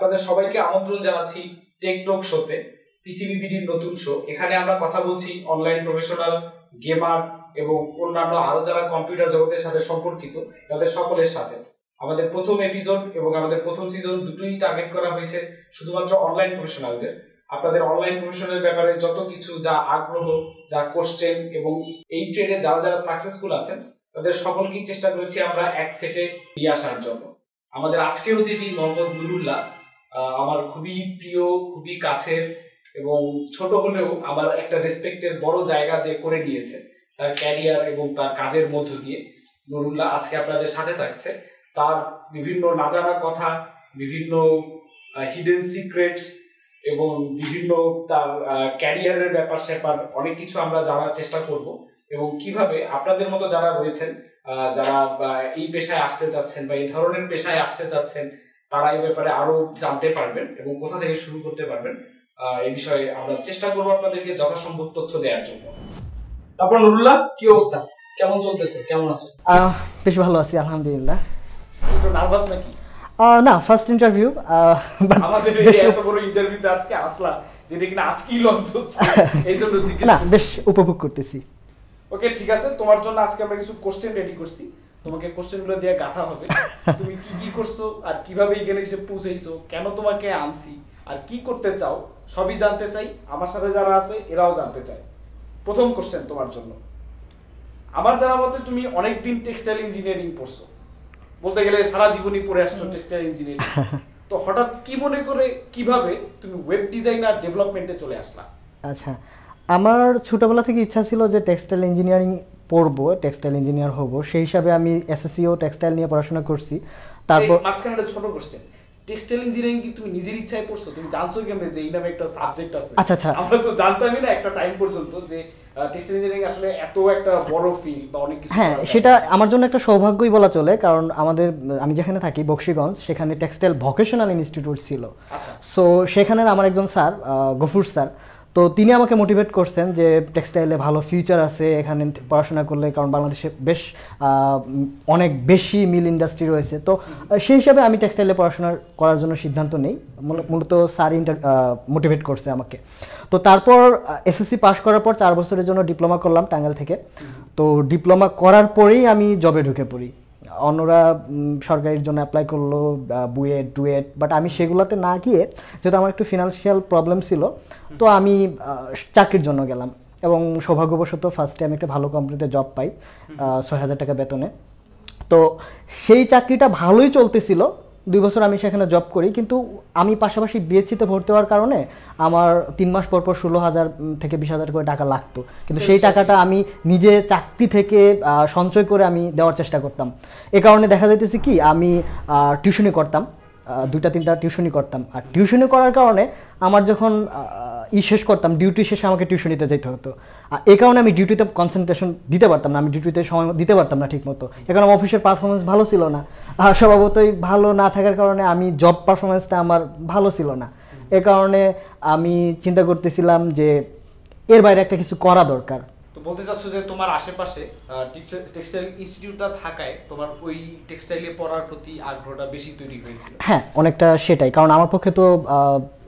আপনাদের সবাইকে আমন্ত্রণ জানাচ্ছি টেক টক শোতে, পিসিবিপিটির নতুন শো। এখানে আমরা কথা বলছি অনলাইন প্রফেশনাল, গেমার এবং অন্যান্য আরো যারা কম্পিউটার জগতের সাথে সম্পর্কিত তাদের সকলের সাথে। আমাদের প্রথম এপিসোড এবং আমাদের প্রথম সিজন দুটোই টার্গেট করা হয়েছে শুধুমাত্র অনলাইন প্রফেশনালদের। আপনাদের অনলাইন প্রফেশনাল ব্যাপারে যত কিছু, যা আগ্রহ, যা কোশ্চেন এবং এই ট্রেডে যারা যারা সাকসেসফুল আছেন তাদের সকলকেই চেষ্টা করেছি আমরা এক সেটে নিয়ে আসার জন্য। আমাদের আজকের অতিথি মোহাম্মদ নুরুল্লাহ, আমার খুবই প্রিয়, খুবই কাছের এবং ছোট হলেও আমার একটা রেসপেক্টের বড় জায়গা যে করে নিয়েছে তার ক্যারিয়ার এবং তার কাজের মধ্য দিয়ে। নুরুল্লাহ আজকে আপনাদের সাথে থাকছে। তার বিভিন্ন নাজানা কথা, বিভিন্ন হিডেন সিক্রেটস এবং বিভিন্ন তার ক্যারিয়ারের ব্যাপার স্যাপার অনেক কিছু আমরা জানার চেষ্টা করব এবং কিভাবে আপনাদের মতো যারা রয়েছেন, যারা এই পেশায় আসতে চাচ্ছেন বা এই ধরনের পেশায় আসতে চাচ্ছেন, তারা এই ব্যাপারে আরো জানতে পারবেন এবং কোথা থেকে শুরু করতে পারবেন এই বিষয়ে আমরা চেষ্টা করবো আপনাদেরকে যথাসম্ভব তথ্য দেওয়ার জন্য। তারপর নুরুল্লাহ, কি অবস্থা, কেমন চলতেছে, কেমন আছো? বেশ ভালো আছি আলহামদুলিল্লাহ। একটু নার্ভাস নাকি? না, ফার্স্ট ইন্টারভিউ। আমাদের এত বড় ইন্টারভিউতে আজকে আসলা, যেটা কিনা আজকেই লঞ্চ হচ্ছে, এইজন্য জিজ্ঞেস না, বেশ উপভোগ করতেছি। ওকে, ঠিক আছে। তোমার জন্য আজকে আমরা কিছু কোশ্চেন রেডি করছি, তোমাকে কোশ্চেনগুলো দিয়ে গাথা হবে। তুমি কি কি করছো আর কিভাবে এখানে এসে পৌঁছেইছো, কেন তোমাকে আনছি আর কি করতে চাও সবই জানতে চাই। আমার সাথে যারা আছে এরাও জানতে চায়। প্রথম কোশ্চেন তোমার জন্য। আমার জানা মতে তুমি অনেকদিন টেক্সটাইল ইঞ্জিনিয়ারিং পড়ছো, বলতে গেলে সারা জীবনই পড়ে আসছো টেক্সটাইল ইঞ্জিনিয়ারিং। তো হঠাৎ কি মনে করে কিভাবে তুমি ওয়েব ডিজাইনার ডেভেলপমেন্টে চলে আসলা? আচ্ছা, আমার ছোটবেলা থেকে ইচ্ছা ছিল যে টেক্সটাইল ইঞ্জিনিয়ারিং পড়বো, টেক্সটাইল ইঞ্জিনিয়ার হব। সেই হিসাবে আমি এসএসসি ও টেক্সটাইল নিয়ে পড়াশোনা করছি। তারপর মাঝখানে একটা ছোট কোশ্চেন, টেক্সটাইল ইঞ্জিনিয়ারিং কি তুমি নিজের ইচ্ছায় পড়ছো? তুমি জানছো কেমনে যে এই নামে একটা সাবজেক্ট আছে? আচ্ছা, আমরা তো জানতামই না একটা টাইম পর্যন্ত যে টেক্সটাইল ইঞ্জিনিয়ারিং আসলে এত একটা বড় ফিল্ড বা অনেক কিছু। হ্যাঁ, সেটা আমার জন্য একটা সৌভাগ্যই বলা চলে, কারণ আমি যেখানে থাকি বকশীগঞ্জ, সেখানে টেক্সটাইল ভোকেশনাল ইনস্টিটিউট ছিল। সো সেখানে আমার একজন স্যার, গফুর স্যার, তো তিনি আমাকে মোটিভেট করছেন যে টেক্সটাইলে ভালো ফিউচার আছে এখানে পড়াশোনা করলে, কারণ বাংলাদেশে বেশ অনেক বেশি মিল ইন্ডাস্ট্রি রয়েছে। তো সেই হিসাবে আমি টেক্সটাইলে পড়াশোনা করার জন্য সিদ্ধান্ত নেই। মূলত স্যার মোটিভেট করছে আমাকে। তো তারপর এসএসসি পাস করার পর 4 বছরের জন্য ডিপ্লোমা করলাম টাঙ্গাইল থেকে। তো ডিপ্লোমা করার পরেই আমি জবে ঢুকে পড়ি। অন্যরা সরকারির জন্য অ্যাপ্লাই করলো, বুয়েট ডুয়েট, বাট আমি সেগুলোতে না গিয়ে, যেহেতু আমার একটু ফিনান্সিয়াল প্রবলেম ছিল, তো আমি চাকরির জন্য গেলাম এবং সৌভাগ্যবশত ফার্স্টে আমি একটা ভালো কোম্পানিতে জব পাই 6,000 টাকা বেতনে। তো সেই চাকরিটা ভালোই চলতেছিল, 2 বছর আমি সেখানে জব করি। কিন্তু আমি পাশাপাশি বিএসসিতে ভর্তি হওয়ার কারণে আমার 3 মাস পর পর 16,000 থেকে 20,000 করে টাকা লাগতো। কিন্তু সেই টাকাটা আমি নিজে চাকরি থেকে সঞ্চয় করে আমি দেওয়ার চেষ্টা করতাম। এ কারণে দেখা যাইতেছে কি, আমি টিউশনি করতাম, 2-3টা টিউশনি করতাম। আর টিউশনি করার কারণে আমার যখন শেষ করতাম, ডিউটি শেষে আমাকে টিউশনিতে যেতে হতো। আর এই কারণে আমি ডিউটিতে কনসেন্ট্রেশন দিতে পারতাম না, আমি ডিউটিতে সময় দিতে পারতাম না ঠিক মতো। এ কারণে অফিসের পারফরমেন্স ভালো ছিল না। আর স্বভাবতই ভালো না থাকার কারণে আমি জব পারফরমেন্সটা আমার ভালো ছিল না। এ কারণে আমি চিন্তা করতেছিলাম যে এর বাইরে একটা কিছু করা দরকার। তো বলতে চাচ্ছ যে তোমার আশেপাশে টেক্সটাইল ইনস্টিটিউটটা থাকায় তোমার ওই টেক্সটাইলে পড়ার প্রতি আগ্রহটা বেশি তৈরি হয়েছিল? হ্যাঁ, অনেকটা সেটাই। কারণ আমার পক্ষে তো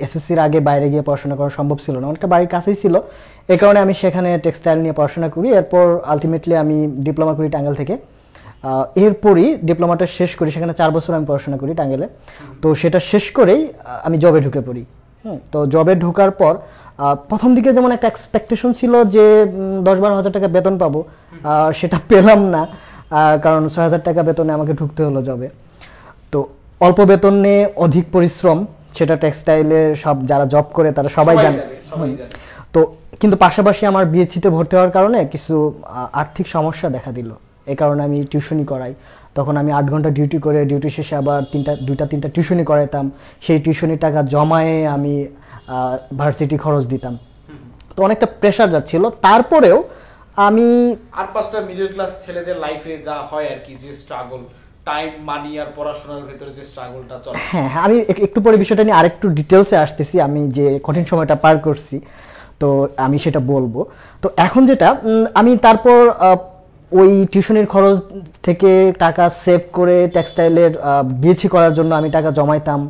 এসএসসির আগে বাইরে গিয়ে পড়াশোনা করা সম্ভব ছিল না, অনেকটা বাড়ির কাছেই ছিল। এই কারণে আমি সেখানে টেক্সটাইল নিয়ে পড়াশোনা করি। এরপর আলটিমেটলি আমি ডিপ্লোমা করি টাঙ্গাইল থেকে। এরপরই ডিপ্লোমাটা শেষ করি, সেখানে 4 বছর আমি পড়াশোনা করি টাঙ্গাইলে। তো সেটা শেষ করেই আমি জবে ঢুকে পড়ি। তো জবে ঢোকার পর প্রথম দিকে যেমন একটা এক্সপেকটেশন ছিল যে 10-12 হাজার টাকা বেতন পাবো, সেটা পেলাম না, কারণ 6,000 টাকা বেতনে আমাকে ঢুকতে হলো জবে। তো অল্প বেতনে অধিক পরিশ্রম, সেটা টেক্সটাইলে সব যারা জব করে তারা সবাই জানে। তো কিন্তু পাশাপাশি আমার বিএসসিতে ভর্তি হওয়ার কারণে কিছু আর্থিক সমস্যা দেখা দিল। এই কারণে আমি টিউশনি করাই। তখন আমি 8 ঘন্টা ডিউটি করে ডিউটি শেষে আবার 2-3টা টিউশনি করাইতাম। সেই টিউশনির টাকা জমায়ে আমি ভার্সিটি খরচ দিতাম। তো অনেকটা প্রেশার যাচ্ছিল। তারপরেও আমি আর 5টা মিডল ক্লাস ছেলেদের লাইফে যা হয় আর কি, যে স্ট্রাগল, টাইম, মানি আর পড়াশোনার ভিতরে যে স্ট্রাগলটা চলে। হ্যাঁ, আমি একটু পরে বিষয়টা নিয়ে আরেকটু ডিটেলসে আসতেছি, আমি যে কঠিন সময়টা পার করছি, তো আমি সেটা বলবো। তো এখন যেটা আমি তারপর ওই টিউশনির খরচ থেকে টাকা সেভ করে টেক্সটাইলের বিএসসি করার জন্য আমি টাকা জমাইতাম।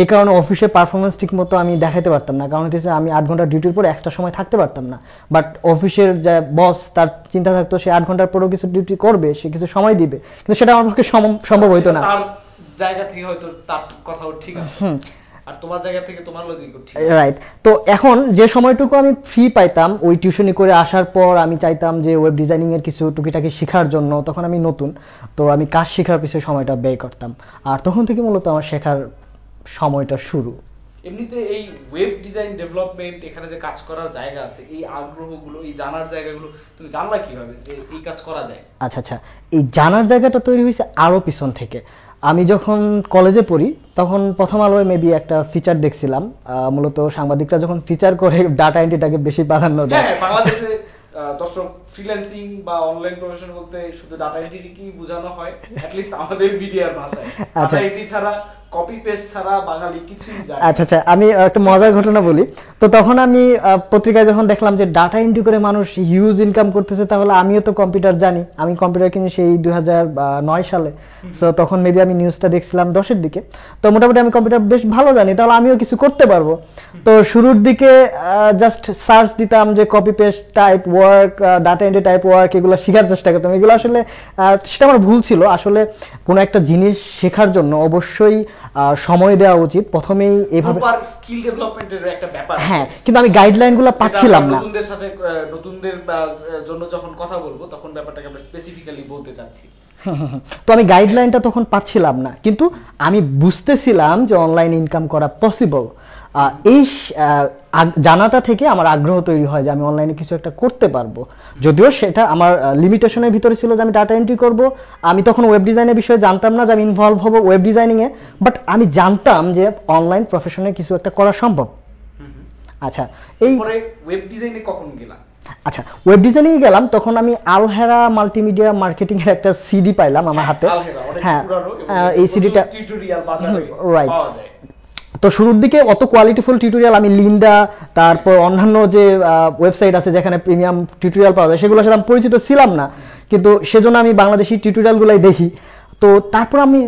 এই কারণে অফিসে পারফরমেন্স ঠিক মতো আমি দেখাতে পারতাম না, কারণ হচ্ছে আমি 8 ঘন্টা ডিউটির পরে এক্সট্রা সময় থাকতে পারতাম না। বাট অফিসের যে বস, তার চিন্তা থাকতো সে 8 ঘন্টার পরেও কিছু ডিউটি করবে, সে কিছু সময় দিবে, কিন্তু সেটা আমার পক্ষে সম্ভব হইতো না। তার জায়গা থেকে হয়তো তার কথাও ঠিক আছে, আর তোমার জায়গা থেকে তোমার লজিক ঠিক আছে, রাইট। তো এখন যে সময়টুকু আমি ফ্রি পাইতাম ওই টিউশনি করে আসার পর, আমি চাইতাম যে ওয়েব ডিজাইনিং এর কিছু টুকিটাকি শেখার জন্য, তখন আমি নতুন, তো আমি কাজ শেখার পিছনে সময়টা ব্যয় করতাম, আর তখন থেকে মূলত আমার শেখার সময়টা শুরু। এমনিতে এই ওয়েব ডিজাইন ডেভেলপমেন্ট, এখানে যে কাজ করার জায়গা আছে, এই আগ্রহগুলো, এই জানার জায়গাগুলো তুমি জানলা কিভাবে যে এই কাজ করা যায়? আচ্ছা আচ্ছা, এই জানার জায়গাটা তৈরি হয়েছে আরো পিছন থেকে। আমি যখন কলেজে পড়ি তখন প্রথম আলোয় মেবি একটা ফিচার দেখছিলাম, মূলত সাংবাদিকরা যখন ফিচার করে ডাটা এন্ট্রিটাকে বেশি প্রাধান্য দেয়। হ্যাঁ, বাংলাদেশে দর্শক ফ্রিল্যান্সিং বা অনলাইন প্রফেশন বলতে শুধু ডাটা এন্ট্রি কি বোঝানো হয়, অ্যাট লিস্ট আমাদের মিডিয়ার ভাষায়। ডাটা এন্ট্রি ছাড়া, কপি পেস্ট ছাড়া বাঙালি কিছুই জানে না। আচ্ছা আচ্ছা, আমি একটা মজার ঘটনা বলি। তো তখন আমি পত্রিকায় যখন দেখলাম যে ডাটা এন্ট্রি করে মানুষ হিউজ ইনকাম করতেছে, তাহলে আমিও তো কম্পিউটার জানি, আমি কম্পিউটার কিনি সেই 2009 সালে। সো তখন মেবি আমি নিউজটা দেখছিলাম 10-এর দিকে, তো মোটামুটি আমি কম্পিউটার বেশ ভালো জানি, তাহলে আমিও কিছু করতে পারবো। তো শুরুর দিকে জাস্ট সার্চ দিতাম যে copy paste type work, data entry type work, এগুলো শেখার চেষ্টা করতাম। এগুলো আসলে সেটা আমার ভুল ছিল। আসলে কোনো একটা জিনিস শেখার জন্য অবশ্যই সময় দেওয়া উচিত, প্রথমেই এভাবে স্কিল ডেভেলপমেন্টের একটা ব্যাপার। হ্যাঁ, কিন্তু আমি গাইডলাইনগুলো পাচ্ছিলাম না। নতুনদের সাথে, নতুনদের জন্য যখন কথা বলবো তখন ব্যাপারটাকে আমরা স্পেসিফিক্যালি বলতে চাচ্ছি। তো আমি গাইডলাইনটা তখন পাচ্ছিলাম না, কিন্তু আমি বুঝতেছিলাম যে অনলাইন ইনকাম করা পসিবল। এই জানাটা থেকে আমার আগ্রহ তৈরি হয় যে আমি অনলাইনে কিছু একটা করতে পারবো। যদিও সেটা আমার লিমিটেশনের ভিতরে ছিল যে আমি ডাটা এন্ট্রি করব। আমি তখন ওয়েব ডিজাইনের বিষয়ে জানতাম না যে আমি ইনভলভ হব ওয়েব ডিজাইনিং এ, বাট আমি জানতাম যে অনলাইন প্রফেশনে কিছু একটা করা সম্ভব। আচ্ছা, এই ওয়েব ডিজাইনে কখন গেলাম? আচ্ছা, ওয়েব ডিজাইনিং এ গেলাম তখন আমি আলহেরা মাল্টিমিডিয়া মার্কেটিং এর একটা সিডি পাইলাম আমার হাতে। হ্যাঁ, এই সিডিটা রাইট। তো শুরুর দিকে অত কোয়ালিটিফুল টিউটোরিয়াল আমি লিন্ডা, তারপর অন্যান্য যে ওয়েবসাইট আছে যেখানে প্রিমিয়াম টিউটোরিয়াল পাওয়া যায়, সেগুলোর সাথে আমি পরিচিত ছিলাম না, কিন্তু সেজন্য আমি বাংলাদেশি টিউটোরিয়ালগুলাই দেখি। তো তারপর আমি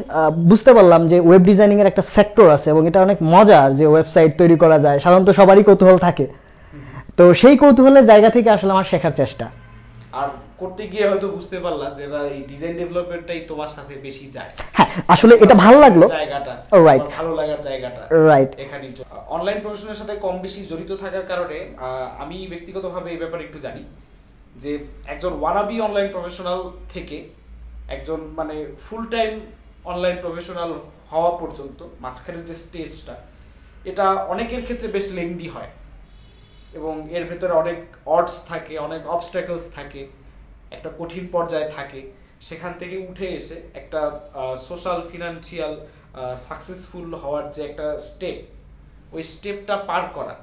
বুঝতে পারলাম যে ওয়েব ডিজাইনিং এর একটা সেক্টর আছে এবং এটা অনেক মজার, যে ওয়েবসাইট তৈরি করা যায়। সাধারণত সবারই কৌতূহল থাকে, তো সেই কৌতূহলের জায়গা থেকে আসলে আমার শেখার চেষ্টা। আর করতে গিয়ে হয়তো বুঝতে পারলাম যে এই ডিজাইন ডেভেলপমেন্টটাই তোমার সাথে বেশি যায়। হ্যাঁ, আসলে এটা ভালো লাগলো জায়গাটা, রাইট, ভালো লাগার জায়গাটা রাইট। এখানে অনলাইন প্রফেশনের সাথে কম বেশি জড়িত থাকার কারণে আমি ব্যক্তিগতভাবে এই ব্যাপারে একটু জানি যে একজন ওয়ানাবি অনলাইন প্রফেশনাল থেকে একজন মানে ফুল টাইম অনলাইন প্রফেশনাল হওয়া পর্যন্ত মাঝখানের যে স্টেজটা, এটা অনেকের ক্ষেত্রে বেশ লেংদি হয় এবং এর ভেতরে অনেক অডস থাকে, অনেক অবস্ট্যাকলস থাকে, একটা কঠিন পর্যায়ে থাকে। সেখান থেকে উঠে এসে একটা সোশ্যাল ফিনান্সিয়াল সাকসেসফুল হওয়ার যে একটা স্টেপ, ওই স্টেপটা পার করা,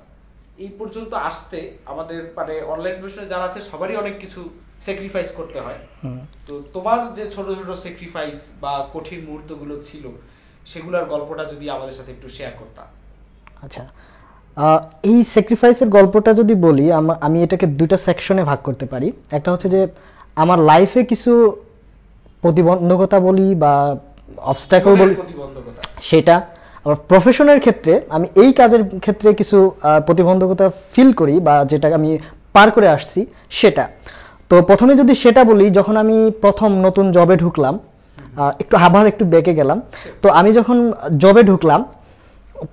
এই পর্যন্ত আসতে আমাদের মানে অনলাইন প্রফেশনে যারা আছে সবারই অনেক কিছু স্যাক্রিফাইস করতে হয়। তো তোমার যে ছোট ছোট স্যাক্রিফাইস বা কঠিন মুহূর্তগুলো ছিল, সেগুলোর গল্পটা যদি আমাদের সাথে একটু শেয়ার করতা। আচ্ছা, এই স্যাক্রিফাইসের গল্পটা যদি বলি, আমি এটাকে দুটো সেকশনে ভাগ করতে পারি। একটা হচ্ছে যে আমার লাইফে কিছু প্রতিবন্ধকতা বলি বা অবস্ট্যাকল বলি, সেটা। আবার প্রফেশনের ক্ষেত্রে আমি এই কাজের ক্ষেত্রে কিছু প্রতিবন্ধকতা ফিল করি বা যেটা আমি পার করে আসছি সেটা। তো প্রথমে যদি সেটা বলি, যখন আমি প্রথম নতুন জবে ঢুকলাম, একটু বেঁকে গেলাম। তো আমি যখন জবে ঢুকলাম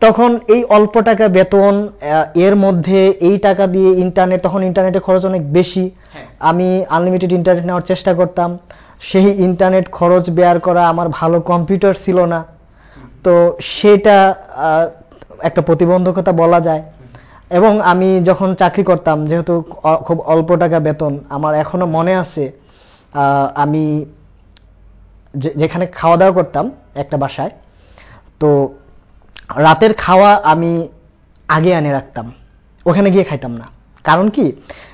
তখন এই অল্প টাকা বেতন, এর মধ্যে এই টাকা দিয়ে ইন্টারনেট, তখন ইন্টারনেটের খরচ অনেক বেশি। আমি আনলিমিটেড ইন্টারনেট নেওয়ার চেষ্টা করতাম, সেই ইন্টারনেট খরচ বেয়ার করা, আমার ভালো কম্পিউটার ছিল না, তো সেটা একটা প্রতিবন্ধকতা বলা যায়। এবং আমি যখন চাকরি করতাম, যেহেতু খুব অল্প টাকা বেতন, আমার এখনো মনে আছে আমি যেখানে খাওয়া দাওয়া করতাম একটা বাসায়, তো রাতের খাওয়া আমি আগে এনে রাখতাম, ওখানে গিয়ে খাইতাম না। কারণ কি?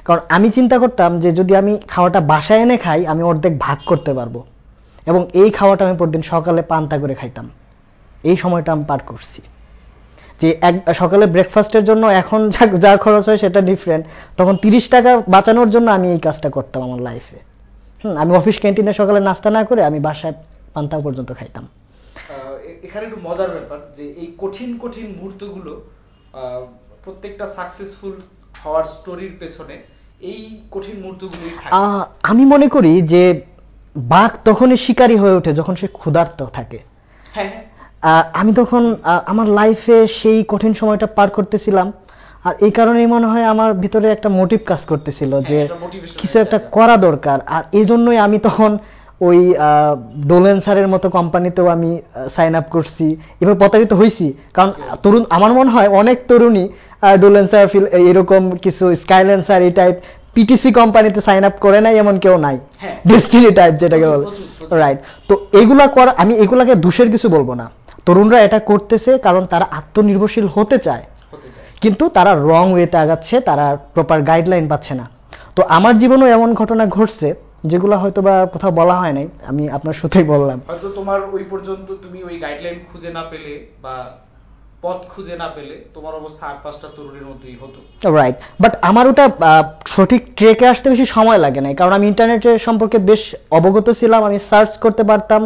কারণ আমি চিন্তা করতাম যে যদি আমি খাওয়াটা বাসায় এনে খাই, আমি অর্ধেক ভাগ করতে পারবো, এবং এই খাওয়াটা আমি প্রতিদিন সকালে পান্তা করে খাইতাম। এই সময়টা আমি পার করছি, যে সকালে ব্রেকফাস্টের জন্য এখন যা খরচ হয় সেটা ডিফারেন্ট, তখন 30 টাকা বাঁচানোর জন্য আমি এই কাজটা করতাম আমার লাইফে। আমি অফিস ক্যান্টিনে সকালে নাস্তা না করে আমি বাসায় পান্তা পর্যন্ত খাইতাম। এখানে একটু মজার ব্যাপার যে এই কঠিন কঠিন মুহূর্তগুলো প্রত্যেকটা সাকসেসফুল হওয়ার স্টোরির পেছনে এই কঠিন মুহূর্তগুলোই থাকে। আমি মনে করি যে বাঘ তখনই শিকারী হয়ে ওঠে যখন সে ক্ষুধার্ত থাকে। হ্যাঁ, আমি তখন আমার লাইফে সেই কঠিন সময়টা পার করতেছিলাম, আর এই কারণেই মনে হয় আমার ভিতরে একটা মোটিভ কাজ করতেছিল যে কিছু একটা করা দরকার। আর এই জন্যই আমি তখন ওই ডোলেন স্যারের মতো কোম্পানিতেও আমি সাইন আপ করছি, এবার প্রতারিত হয়েছি। কারণ তরুণ, আমার মনে হয় অনেক তরুণী ডোলেন স্যার এরকম কিছু স্কাইল্যান্ড স্যার এই টাইপ পিটিসি কোম্পানিতে সাইন আপ করে নাই এমন কেউ নাই, ডেস্টিনি টাইপ যেটাকে বলে, রাইট? তো এগুলা করা, আমি এগুলাকে দোষের কিছু বলবো না। তরুণরা এটা করতেছে কারণ তারা আত্মনির্ভরশীল হতে চায়, কিন্তু তারা রং ওয়েতে আগাচ্ছে, তারা প্রপার গাইডলাইন পাচ্ছে না। তো আমার জীবনেও এমন ঘটনা ঘটছে যেগুলো হয়তো বা কোথাও বলা হয় নাই, আমি আপনার সাথেই বললাম। হয়তো তোমার ওই পর্যন্ত তুমি ওই গাইডলাইন খুঁজে না পেলে বা পথ খুঁজে না পেলে তোমার অবস্থা 8-5টা তরুণের মতোই হতো, রাইট? বাট আমার ওটা সঠিক ট্রেকে আসতে বেশি সময় লাগে নাই, কারণ আমি ইন্টারনেটের সম্পর্কে বেশ অবগত ছিলাম। আমি সার্চ করতে পারতাম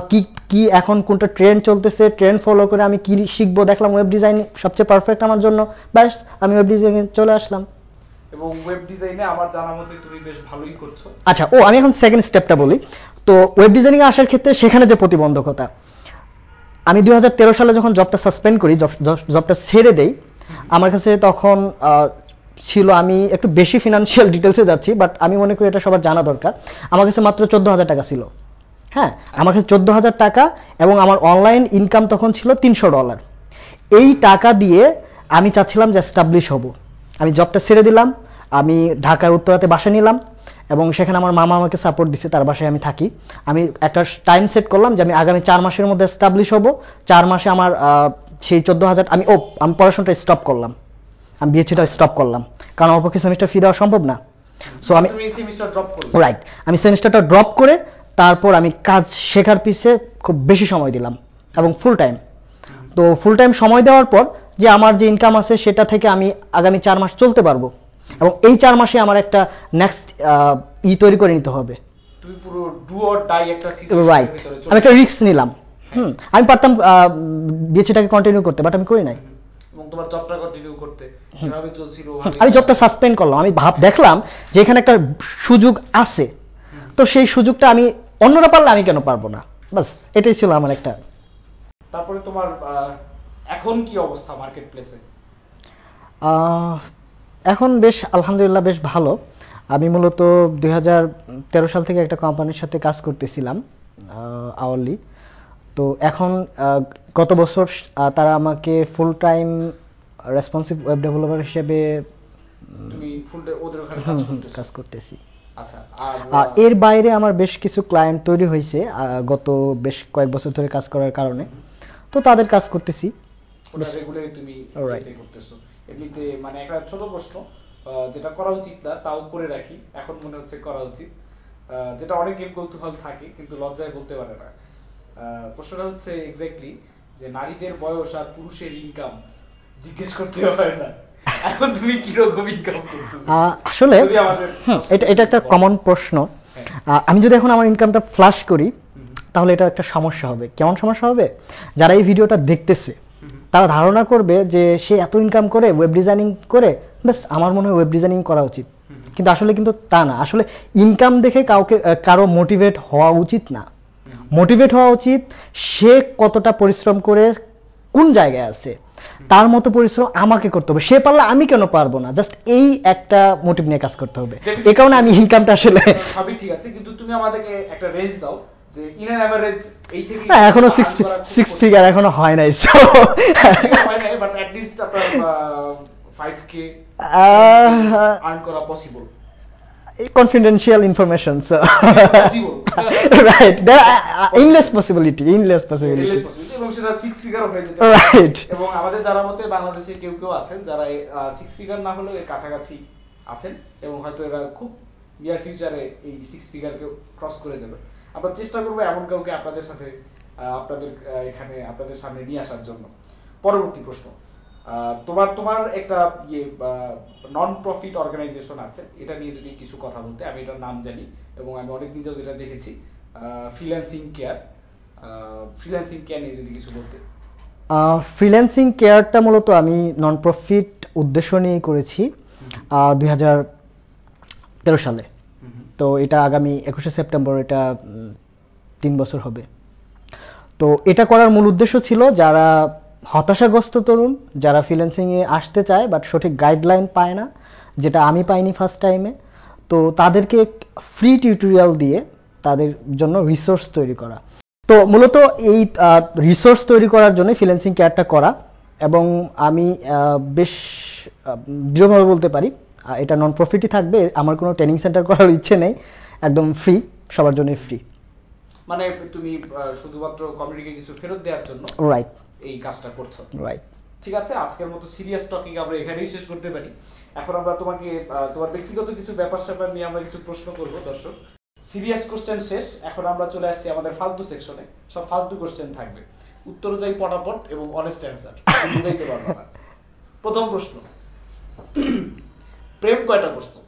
কি কি এখন কোনটা ট্রেন্ড চলতেছে, ট্রেন্ড ফলো করে আমি কি শিখবো। দেখলাম ওয়েব ডিজাইন সবচেয়ে পারফেক্ট আমার জন্য, ব্যাস আমি ওয়েব ডিজাইনে চলে আসলাম। এবং ওয়েব ডিজাইনে আমার জানা মতে তুমি বেশ ভালোই করছো। আচ্ছা, আমি এখন সেকেন্ড স্টেপটা বলি। তো ওয়েব ডিজাইনিং এ আসার ক্ষেত্রে সেখানে যে প্রতিবন্ধকতা, আমি 2013 সালে যখন জবটা সাসপেন্ড করি, জবটা ছেড়ে দেই, আমার কাছে তখন ছিল, আমি একটু বেশি ফিনান্সিয়াল ডিটেলসে যাচ্ছি, বাট আমি মনে করি এটা সবার জানা দরকার, আমার কাছে মাত্র 14,000 টাকা ছিল। হ্যাঁ, আমার কাছে 14,000 টাকা, এবং আমার অনলাইন ইনকাম তখন ছিল $300। এই টাকা দিয়ে আমি চাচ্ছিলাম যে এস্টাবলিশ হব। আমি জবটা ছেড়ে দিলাম, আমি ঢাকায় উত্তরাতে বাসা নিলাম, এবং সেখানে আমার মামা আমাকে সাপোর্ট দিচ্ছে, তার বাসায় আমি থাকি। আমি একটা টাইম সেট করলাম যে আমি আগামী 4 মাসের মধ্যে এস্টাবলিশ হব। 4 মাসে আমার সেই 14,000, আমি পড়াশোনাটা স্টপ করলাম, আমি বিএসসিটা স্টপ করলাম, কারণ আমার পক্ষে সেমিস্টার ফি দেওয়া সম্ভব না। সো আমি সেমিস্টার ড্রপ করলাম, রাইট, আমি সেমিস্টারটা ড্রপ করে তারপর আমি কাজ শেখার পিছে খুব বেশি সময় দিলাম, এবং ফুল টাইম। তো ফুল টাইম সময় দেওয়ার পর যে আমার যে ইনকাম আছে সেটা থেকে আমি আগামী 4 মাস চলতে পারবো, এবং এই 4 মাসে আমার একটা নেক্সট তৈরি করে নিতে হবে। তুমি পুরো ডু অর ডাই একটা সিচুয়েশনের রাইট, ভিতরে চলে, আমি একটা রিস্ক নিলাম। আমি পারতাম বিএসসিটাকে কন্টিনিউ করতে, বাট আমি করি নাই। এবং তোমার জবটা কন্টিনিউ করতে যেভাবে চলছিল, আমি জবটা সাসপেন্ড করলাম। আমি দেখলাম যে এখানে একটা সুযোগ আছে, তো সেই সুযোগটা আমি, অন্যরা পারলে আমি কেন পারবো না, বাস এটাই ছিল আমার একটা। তারপরে তোমার এখন কি অবস্থা মার্কেট প্লেসে? এখন বেশ আলহামদুলিল্লাহ বেশ ভালো। আমি মূলত 2013 সাল থেকে একটা কোম্পানির সাথে কাজ করতেছিলাম আওয়ারলি। তো এখন গত বছর তারা আমাকে full time responsive web developer হিসেবে তুমি ফুল ওদের ওখানে কাজ করতেছি। আচ্ছা, এর বাইরে আমার বেশ কিছু ক্লায়েন্ট তৈরি হয়েছে গত বেশ কয়েক বছর ধরে কাজ করার কারণে, তো তাদের কাজ করতেছি। ওটা রেগুলারলি তুমি করতেছো। এমনিতে মানে একটা ছোট প্রশ্ন, যেটা করা উচিত না তাও করে রাখি, এখন মনে হচ্ছে করা উচিত, যেটা অনেকের কৌতূহল থাকে কিন্তু লজ্জায় বলতে পারে না। প্রশ্নটা হচ্ছে এক্স্যাক্টলি যে নারীদের বয়স আর পুরুষের ইনকাম জিজ্ঞেস করতে হয় না, এখন তুমি কি রকম ইনকাম করতেছো? আসলে এটা একটা কমন প্রশ্ন। আমি যদি এখন আমার ইনকামটা ফ্ল্যাশ করি তাহলে এটা একটা সমস্যা হবে। কেমন সমস্যা হবে? যারা এই ভিডিওটা দেখতেছে তারা ধারণা করবে যে সে এত ইনকাম করে ওয়েব ডিজাইনিং করে, ব্যাস আমার মনে হয় ওয়েব ডিজাইনিং করা উচিত। কিন্তু আসলে কিন্তু তা না। আসলে ইনকাম দেখে কারো মোটিভেট হওয়া উচিত না। মোটিভেট হওয়া উচিত সে কতটা পরিশ্রম করে কোন জায়গায় আছে, তার মতো পরিশ্রম আমাকে করতে হবে। সে পারলে আমি কেন পারবো না, জাস্ট এই একটা মোটিভ নিয়ে কাজ করতে হবে। এই কারণে আমি ইনকামটা আসলে সবই ঠিক আছে, কিন্তু তুমি আমাদেরকে একটা রেঞ্জ দাও যে ইন এন এভারেজ এই থেকে না, এখনো 6 ফিগার এখনো হয় নাই, সো হয় নাই, বাট অ্যাট লিস্ট আপনার 5k আর্ন করা possible. confidential information, so right, there are endless possibility এবং সেটা 6 ফিগারও হয়ে যেতে পারে, রাইট। এবং আমাদের যারা মতে বাংলাদেশে কেউ কেউ আছেন যারা 6 ফিগার না হলেও এর কাছাকাছি আছেন, এবং হয়তো এরা খুব নিয়ার ফিউচারে এই 6 ফিগারকে ক্রস করে যাবে। আমরা চেষ্টা করবো এমন কাউকে আপনাদের সাথে আপনাদের এখানে আপনাদের সামনে নিয়ে আসার জন্য। পরবর্তী প্রশ্ন, তোমার একটা নন প্রফিট অর্গানাইজেশন আছে, এটা নিয়ে যদি কিছু কথা বলতে। আমি এটার নাম জানি এবং আমি অনেকদিন যাবত এটা দেখেছি, ফ্রিল্যান্সিং কেয়ার। ফ্রিল্যান্সিং কেয়ার নিয়ে যদি কিছু বলতে। ফ্রিল্যান্সিং কেয়ারটা মূলত আমি নন প্রফিট উদ্দেশ্য নিয়ে করেছি 2013 সালে। তো এটা আগামী 21শে সেপ্টেম্বর এটা 3 বছর হবে। তো এটা করার মূল উদ্দেশ্য ছিল যারা হতাশাগ্রস্ত তরুণ, যারা ফ্রিল্যান্সিংয়ে আসতে চায় বাট সঠিক গাইডলাইন পায় না, যেটা আমি পাইনি ফার্স্ট টাইমে, তো তাদেরকে ফ্রি টিউটোরিয়াল দিয়ে তাদের জন্য রিসোর্স তৈরি করা। তো মূলত এই রিসোর্স তৈরি করার জন্য ফ্রিল্যান্সিং কেয়ারটা করা, এবং আমি বেশ দৃঢ়ভাবে বলতে পারি এটা নন প্রফিটই থাকবে। আমার কোনো ট্রেনিং সেন্টার করার ইচ্ছে নেই, একদম ফ্রি, সবার জন্য ফ্রি। মানে তুমি শুধুমাত্র কমিউনিটিকে কিছু ফেরত দেওয়ার জন্য রাইট এই কাজটা করছো। রাইট। ঠিক আছে, আজকের মতো সিরিয়াস টপিক আমরা এখানেই শেষ করতে পারি। এখন আমরা তোমাকে তোমার ব্যক্তিগত কিছু ব্যাপার স্যাপার নিয়ে আমরা কিছু প্রশ্ন করব দর্শক। সিরিয়াস কোশ্চেন শেষ, এখন আমরা চলে আসছি আমাদের ফালতু সেকশনে। সব ফালতু কোশ্চেন থাকবে, উত্তর যাই পটাপট এবং অনেস্ট অ্যান্সার, বুঝাইতে পারবো না। প্রথম প্রশ্ন, প্রেম কয়টা করছো?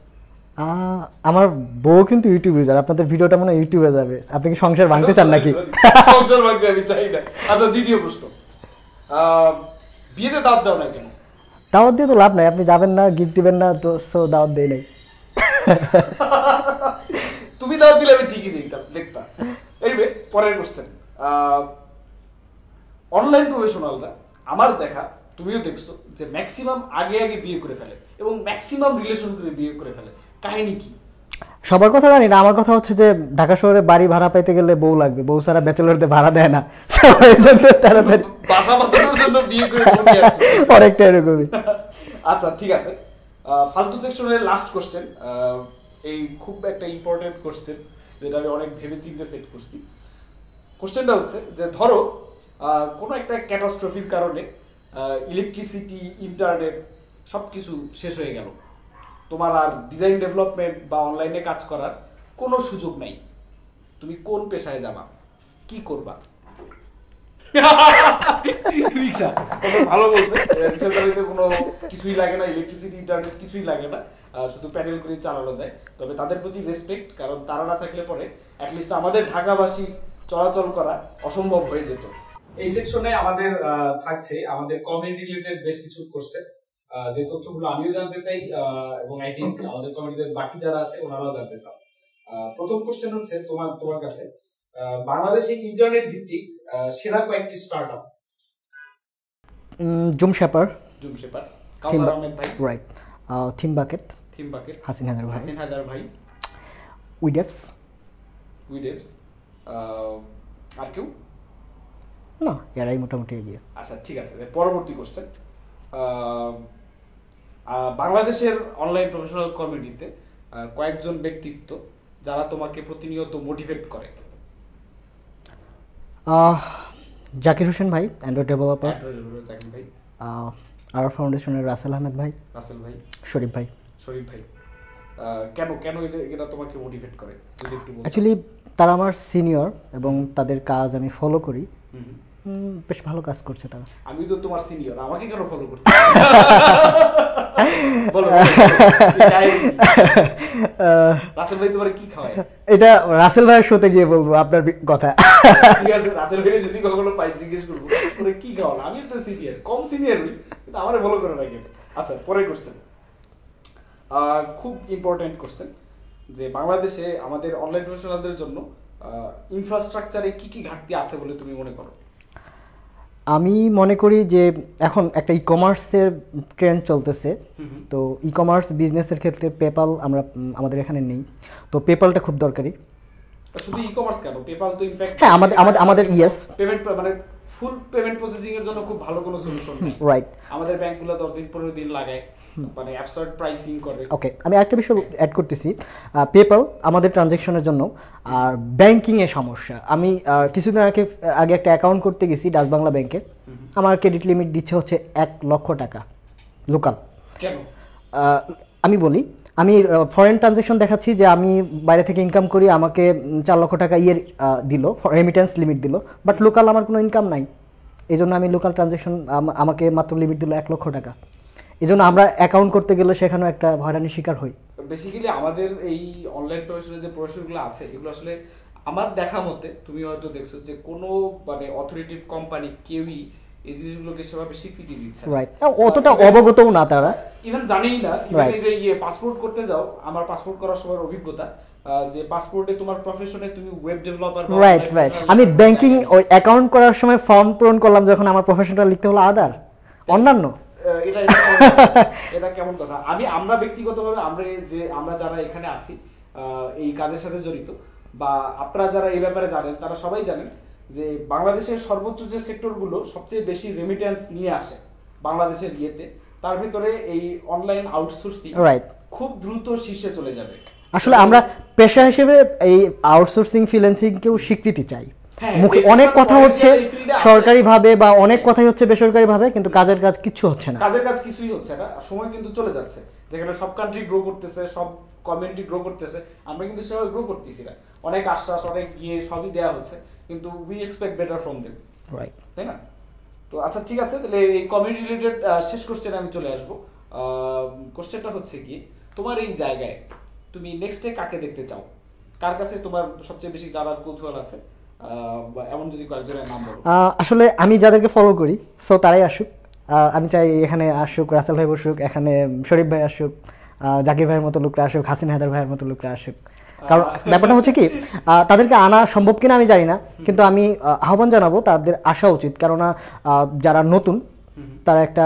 আমার বউ কিন্তু ইউটিউব ইউজার, আপনাদের ভিডিওটা মনে হয় ইউটিউবে যাবে। আপনি কি সংসার ভাঙতে চান নাকি? সংসার ভাঙতে আমি চাই না। আচ্ছা, দ্বিতীয় প্রশ্ন, বিয়েতে দাওয়াত দাও না কেন? দাওয়াত দিয়ে তো লাভ নাই, আপনি যাবেন না, গিফট দিবেন না, তো সো দাওয়াত দেই নাই। তুমি দাওয়াত দিলে আমি ঠিকই দেখতাম। এইবে পরের কোশ্চেন, অনলাইন প্রফেশনালরা আমার দেখা, তুমিও দেখছো যে ম্যাক্সিমাম আগে আগে বিয়ে করে ফেলে এবং ম্যাক্সিমাম রিলেশন করে বিয়ে করে ফেলে, কাহিনী কি? সবার কথা জানি না, আমার কথা হচ্ছে যে ঢাকা শহরে বাড়ি ভাড়া পাইতে গেলে বউ লাগবে, বউ ছাড়া ব্যাচেলরদের ভাড়া দেয় না, বাসা বাঁচানোর জন্য বিয়ে করে অনেকটা এরকমই। আচ্ছা ঠিক আছে, ফালতু সেকশনের লাস্ট কোশ্চেন, এই খুব একটা ইম্পর্টেন্ট কোশ্চেন যেটা আমি অনেক ভেবে চিন্তে সেট করছি। কোশ্চেনটা হচ্ছে যে ধরো কোনো একটা ক্যাটাস্ট্রফির কারণে ইলেকট্রিসিটি, ইন্টারনেট সবকিছু শেষ হয়ে গেল, তোমার আর ডিজাইন ডেভেলপমেন্ট বা অনলাইনে কাজ করার কোনো সুযোগ নাই, তুমি কোন পেশায় যাবা, কি করবা? রিক্সা, ভালো বলছে। রিক্সা চালাইতে কোনো কিছুই লাগে না, ইলেকট্রিসিটি, ইন্টারনেট কিছুই লাগে না, শুধু প্যাডেল করে চালানো যায়। তবে তাদের প্রতি রেসপেক্ট, কারণ তারা না থাকলে পরে অ্যাটলিস্ট আমাদের ঢাকাবাসী চলাচল করা অসম্ভব হয়ে যেত। এই সেকশনে আমাদের থাকছে আমাদের কমিউনিটি রিলেটেড বেশ কিছু কোশ্চেন, যে তথ্যগুলো আমিও জানতে চাই এবং আই থিংক আমাদের কমিউনিটির বাকি যারা আছে ওনারাও জানতে চান। প্রথম কোশ্চেন হচ্ছে তোমার কাছে, বাংলাদেশে ইন্টারনেট ভিত্তিক সেরা কয়েকটি startup. Zoom shaper, Kawsar Ahmed ভাই, right, theme bucket, Hasin Haider ভাই, উইডেভস, আর কেউ না, এরাই মোটামুটি এগিয়ে। আচ্ছা ঠিক আছে, পরবর্তী কোশ্চেন, বাংলাদেশের অনলাইন প্রফেশনাল কমিউনিটিতে কয়েকজন ব্যক্তিত্ব যারা তোমাকে প্রতিনিয়ত মোটিভেট করে। জাকির হোসেন ভাই, অ্যান্ড্রয়েড ডেভেলপার, জাকির ভাই, আর ফাউন্ডেশনের রাসেল আহমেদ ভাই, শরীফ ভাই। কেন এরা তোমাকে মোটিভেট করে যদি একটু বলতে? অ্যাকচুয়ালি তারা আমার সিনিয়র এবং তাদের কাজ আমি ফলো করি, বেশ ভালো কাজ করছে তারা। আমি তো তোমার সিনিয়র, আমাকে কেন ফলো করতে? বলো রাসেল ভাই তোমার কি খাওয়ায়? এটা রাসেল ভাইয়ের শোতে গিয়ে বলবো আপনার কথা। ঠিক আছে, রাসেল ভাই যদি কখনো পাই জিজ্ঞেস করবো তোরে কি খাওয়ালো, আমি তো সিনিয়র, কম সিনিয়র হই কিন্তু আমারে ফলো করে না কেন? আচ্ছা পরের কোশ্চেন, খুব ইম্পর্টেন্ট কোশ্চেন, যে বাংলাদেশে আমাদের অনলাইন প্রফেশনালদের জন্য ইনফ্রাস্ট্রাকচারে কি কি ঘাটতি আছে বলে তুমি মনে করো? আমি মনে করি যে এখন একটা ই কমার্সের ট্রেন্ড চলতেছে, তো ই কমার্স বিজনেসের ক্ষেত্রে পেপাল আমাদের এখানে নেই, তো পেপালটা খুব দরকারি। শুধু ই কমার্স কেন, পেপাল তো ইনফ্যাক্ট হ্যাঁ আমাদের ইয়েস পেমেন্ট মানে ফুল পেমেন্ট প্রসেসিং এর জন্য খুব ভালো কোনো সলিউশন নেই। রাইট, আমাদের ব্যাংকগুলো 10 দিন 15 দিন লাগায়, মানে অ্যাবসার্ড প্রাইসিং করে। ওকে, আমি আরেকটা বিষয় অ্যাড করতেছি, পেপাল আমাদের ট্রানজ্যাকশনের জন্য, আর ব্যাংকিং এ সমস্যা। আমি কিছুদিন আগে একটা অ্যাকাউন্ট করতে গেছি ডাচ বাংলা ব্যাংকে, আমার ক্রেডিট লিমিট দিচ্ছে হচ্ছে 1 লক্ষ টাকা লোকাল। কেন? আমি বলি, আমি ফরেন ট্রানজ্যাকশন দেখাচ্ছি যে আমি বাইরে থেকে ইনকাম করি, আমাকে 4 লক্ষ টাকা দিল, রেমিটেন্স লিমিট দিল, বাট লোকাল আমার কোনো ইনকাম নাই, এই জন্য আমি লোকাল ট্রানজ্যাকশন আমাকে মাত্র লিমিট দিল 1 লক্ষ টাকা। এই জন্য আমরা অ্যাকাউন্ট করতে গেলে সেখানেও একটা হয়রানির শিকার হই। বেসিক্যালি আমাদের এই অনলাইন প্রফেশনাল যে প্রফেশনগুলো আছে এগুলো আসলে আমার দেখা মতে তুমি হয়তো দেখছো যে কোনো মানে অথরিটিভ কোম্পানি কেউই এই জিনিসগুলোকে সেভাবে স্বীকৃতি দিচ্ছে না, রাইট, অতটা অবগতও না তারা, ইভেন জানেই না। ইভেন এই যে পাসপোর্ট করতে যাও, আমার পাসপোর্ট করার সময় অভিজ্ঞতা যে পাসপোর্টে তোমার প্রফেশনে তুমি ওয়েব ডেভেলপার বা রাইট রাইট, আমি ব্যাংকিং ওই অ্যাকাউন্ট করার সময় ফর্ম পূরণ করলাম যখন আমার প্রফেশনটা লিখতে হলো আদার অন্যান্য। এটা এটা কেমন কথা? আমরা ব্যক্তিগতভাবে আমরা যারা এখানে আছি এই কাজের সাথে জড়িত, বা আপনারা যারা এই ব্যাপারে জানেন তারা সবাই জানেন যে বাংলাদেশের সর্বোচ্চ যে সেক্টরগুলো সবচেয়ে বেশি রেমিটেন্স নিয়ে আসে বাংলাদেশের ইয়েতে, তার ভিতরে এই অনলাইন আউটসোর্সিং রাইট খুব দ্রুত শীর্ষে চলে যাবে। আসলে আমরা পেশা হিসেবে এই আউটসোর্সিং ফ্রিল্যান্সিং কেও স্বীকৃতি চাই। মুখে অনেক কথা হচ্ছে সরকারি ভাবে বা অনেক কথাই হচ্ছে বেসরকারি ভাবে, কিন্তু কাজের কাজ কিছু হচ্ছে না, কাজের কাজ কিছুই হচ্ছে না। সময় কিন্তু চলে যাচ্ছে, যেখানে সব কান্ট্রি গ্রো করতেছে, সব কমিউনিটি গ্রো করতেছে, আমরা কিন্তু সেভাবে গ্রো করতেছি না। অনেক আশ্বাস, অনেক গিয়ে সবই দেওয়া হচ্ছে, কিন্তু we expect better from them, right, তাই না? তো আচ্ছা ঠিক আছে, তাহলে এই কমিউনিটি রিলেটেড শেষ কোশ্চেনে আমি চলে আসবো। কোশ্চেনটা হচ্ছে কি, তোমার এই জায়গায় তুমি নেক্সটে কাকে দেখতে চাও? কার কাছে তোমার সবচেয়ে বেশি জানার কৌতূহল আছে? এমন যদি কয়েকজনের নাম বলো। আসলে আমি যাদেরকে ফলো করি সো তারাই আসুক। আমি চাই এখানে আসুক রাসেল ভাই বসুক, এখানে শরীফ ভাই আসুক, জাকির ভাইয়ের মতো লোকরা আসুক, হাসিন হায়দার ভাইয়ের মতো লোকরা আসুক। কারণ ব্যাপারটা হচ্ছে কি, তাদেরকে আনা সম্ভব কিনা আমি জানি না, কিন্তু আমি আহ্বান জানাবো তাদের আসা উচিত, কেননা যারা নতুন তারা একটা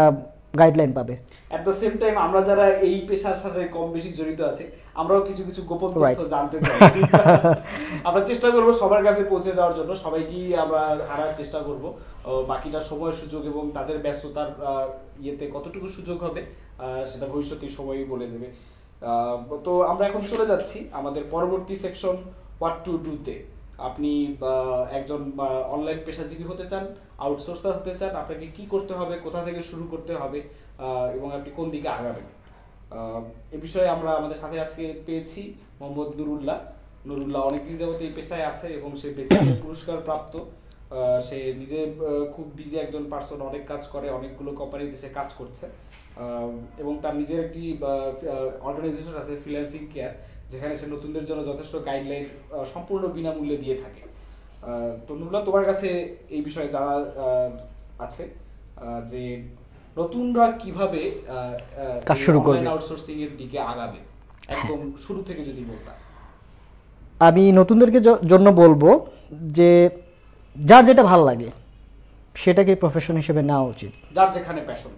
গাইডলাইন পাবে। এট দ্য সেম টাইম আমরা যারা এই পেশার সাথে কম বেশি জড়িত আছে, আমরাও কিছু কিছু গোপন তথ্য জানতে চাই। আমরা চেষ্টা করব সবার কাছে পৌঁছে দেওয়ার জন্য, সবাইকে আমরা আনার চেষ্টা করব। বাকিটা সময় সুযোগ এবং তাদের ব্যস্ততার ইয়েতে কতটুকু সুযোগ হবে সেটা ভবিষ্যতে সময়ই বলে দেবে। তো আমরা এখন চলে যাচ্ছি আমাদের পরবর্তী সেকশন হোয়াট টু ডু তে। আপনি একজন অনলাইন পেশাজীবী হতে চান, আউটসোর্সার হতে চান, আপনাকে কি করতে হবে, কোথা থেকে শুরু করতে হবে, এবং আপনি কোন দিকে আগাবেন, এ বিষয়ে আমরা আমাদের সাথে আজকে পেয়েছি মোহাম্মদ নুরুল্লাহ অনেকদিন যাবত এই পেশায় আছে এবং সে বেসিক্যালি পুরস্কার প্রাপ্ত। সে নিজে খুব বিজি একজন পার্সন, অনেক কাজ করে, অনেকগুলো কোম্পানিতে সে কাজ করছে, এবং তার নিজের একটি অর্গানাইজেশন আছে ফ্রিল্যান্সিং কেয়ার, যেখানে সে নতুনদের জন্য যথেষ্ট গাইডলাইন সম্পূর্ণ বিনামূল্যে দিয়ে থাকে। তো নুরুল্লাহ, তোমার কাছে এই বিষয়ে জানার আছে যে নতুনরা কিভাবে কাজ শুরু করবে, অনলাইন আউটসোর্সিং এর দিকে আগাবে, একদম শুরু থেকে যদি বলতা। আমি নতুনদেরকে জন্য বলবো যে যার যেটা ভালো লাগে সেটাকে প্রফেশন হিসেবে নেওয়া উচিত। যার যেখানে প্যাশন,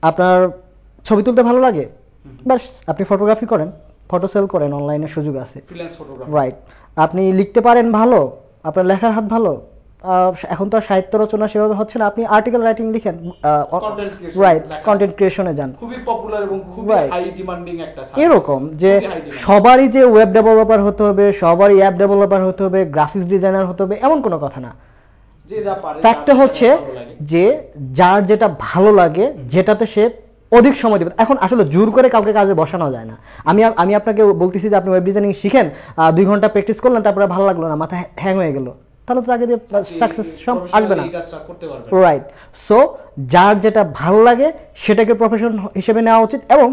আপনার ছবি তুলতে ভালো লাগে, ব্যাস আপনি ফটোগ্রাফি করেন, ফটো সেল করেন, অনলাইনে সুযোগ আছে, ফ্রিল্যান্স ফটোগ্রাফি। রাইট, আপনি লিখতে পারেন ভালো, আপনার লেখার হাত ভালো, এখন তো সাহিত্য রচনা সেভাবে হচ্ছে না, আপনি আর্টিকেল রাইটিং লিখেন, রাইট, কন্টেন্ট ক্রিয়েশনে যান, খুবই পপুলার এবং খুবই হাই ডিমান্ডিং একটা সার্ভিস। এরকম যে সবারই যে ওয়েব ডেভেলপার হতে হবে, সবারই অ্যাপ ডেভেলপার হতে হবে, গ্রাফিক্স ডিজাইনার হতে হবে, এমন কোনো কথা না। যে যা পারে, ফ্যাক্টটা হচ্ছে যে যার যেটা ভালো লাগে, যেটাতে সে অধিক সময় দেবে। এখন আসলে জোর করে কাউকে কাজে বসানো যায় না। আমি আপনাকে বলতেছি যে আপনি ওয়েব ডিজাইনিং শিখেন, 2 ঘন্টা প্র্যাকটিস করলেন, তারপরে ভালো লাগলো না, মাথা হ্যাং হয়ে গেল, তাহলে তো তাকে দিয়ে সাকসেস আসবে না, রাইট। সো যার যেটা ভালো লাগে সেটাকে প্রফেশন হিসেবে নেওয়া উচিত, এবং